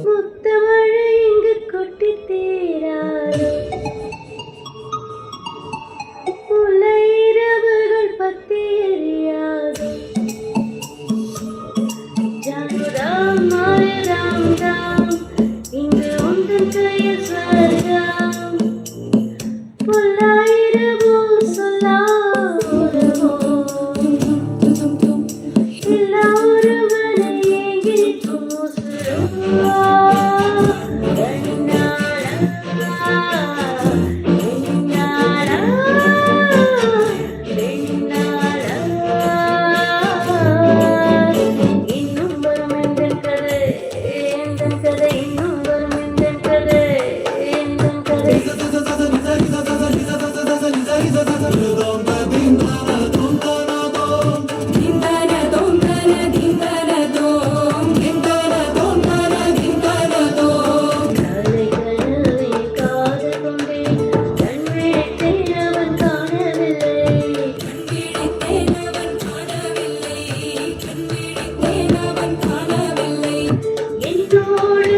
முத்தமழை இங்கு கொட்டி தீராது, முல்லை இரவுகள் பத்தி எரியாது. ஜானுராம் மாறுராம் ராம், இங்கு உந்தன் கையில் ஸ்வர்கம். பொல்லாயிரவோ சொல்லாரவோ, எல்லா ஒருவனை ஏங்கி நிற்கும் உசுரோ. என்னோடு